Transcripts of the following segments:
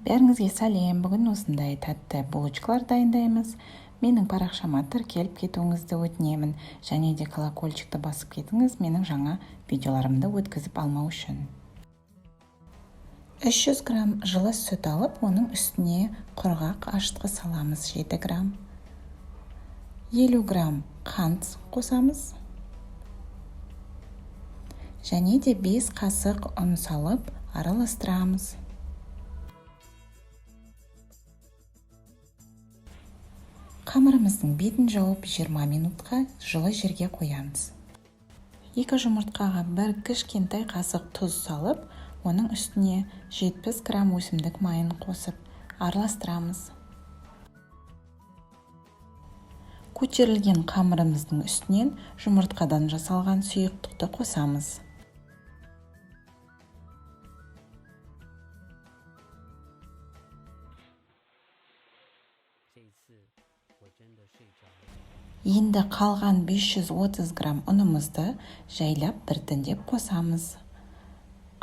Бәріңізге сәлем. Бүгін осындай тәтті булочкалар дайындаймыз. Менің парақшама тіркеліп кетуіңізді өтінемін, және де колокольчикті басып кетіңіз, менің жаңа видеоларымды өткізіп алмау үшін. 300 грамм жылы сүт алып, оның үстіне құрғақ ашытқы саламыз. 7 грамм. 50 грамм қант қосамыз. Және де 5 қасық ұн салып араластырамыз. Қамырымыздың бетін жауып 20 минутқа жылы жерге қоямыз. 2 жұмыртқаға 1 кішкентай қасық тұз салып, оның үстіне 70 грамм өсімдік майын қосып араластырамыз. Көтерілген қамырымыздың үстінен жұмыртқадан жасалған сұйықтықты қосамыз. Енді қалған 530 грамм ұнымызды жайлап біртіндеп қосамыз.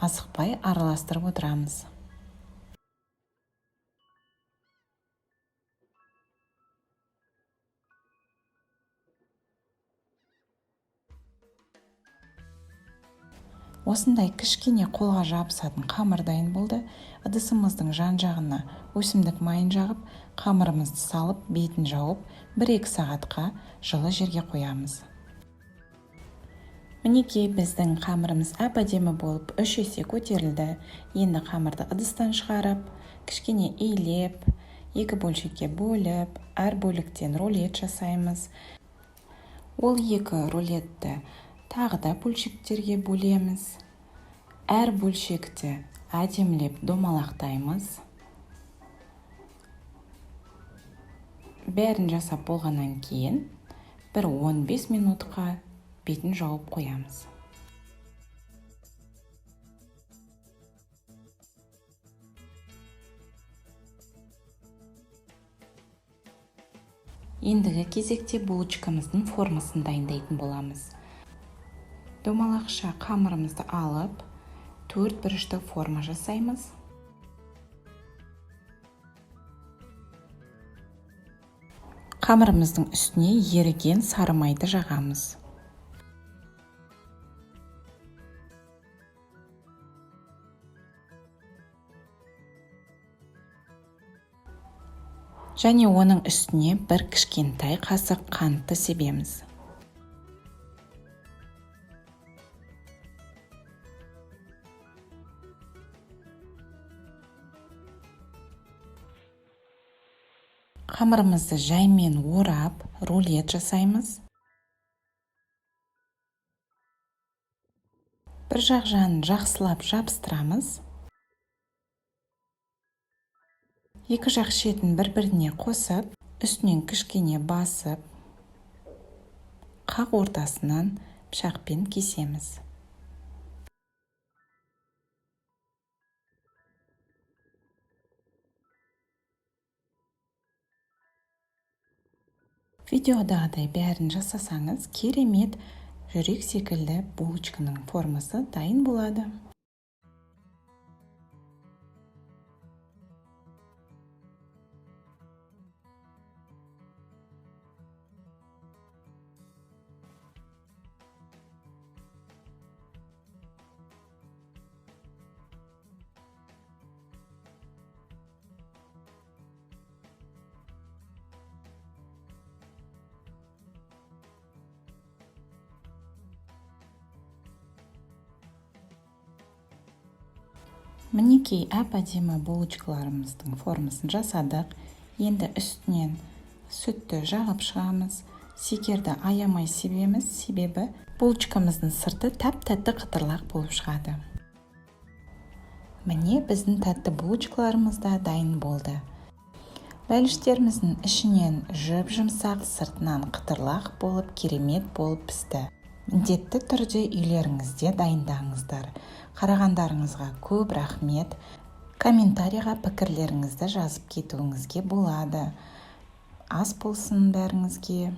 Асықпай араластырып отырамыз. Осындай кішкене қолға жабысатын қамыр дайын болды. Ыдысымыздың жан-жағына өсімдік майын жағып, қамырымызды салып, бетін жауып, 1-2 сағатқа жылы жерге қоямыз. Мінекей біздің қамырымыз әп-әдемі болып 3 есе көтерілді. Енді қамырды ыдыстан шығарып, кішкене илеп, 2 бөлшекке бөліп, әр бөліктен рулет жасаймыз. Ол 2 рулетті тағы да бөлшектерге бөлеміз. Әр бөлшекті әдемілеп домалақтаймыз. Бәрін жасап болғаннан кейін 15 минутқа бетін жауып қоямыз. Ендігі кезекте булочкамыздың формасын дайындайтын боламыз. Домалақша қамырымызды алып, 4 бұрышты форма жасаймыз. Қамырымыздың үстіне еріген сары майды жағамыз. Және оның үстіне 1 кішкентай қасық қантты себеміз. Қамырымызды жаймен орап, рулет жасаймыз. Bir жақ жағын жақсылап жабыстырамыз. 2 жақ шетін бір-біріне қосып, үстінен кішкене басып, қақ ортасынан пышақпен кесеміз. Видеодағыдай бәрін жасасаңыз, керемет жүрек секілді булочканың формасы дайын болады. Мінекей әп-әдемі булочкаларымыздың формасын жасадық. Енді үстінен сүтті жағып шығамыз. Секерді аямай себеміз, себебі булочкамыздың сырты тәп-тәтті қытырлақ болып шығады. Міне біздің тәтті булочкаларымыз да дайын болды. Бәліштеріміздің ішінен жып-жұмсақ, сыртынан қытырлақ болып, керемет болып пісті. Міндетті түрде үйлеріңізде дайындаңыздар. Қарағандарыңызға көп рахмет. Комментарийға пікірлеріңізді жазып кетуіңізге болады. Ас болсын бәріңізге.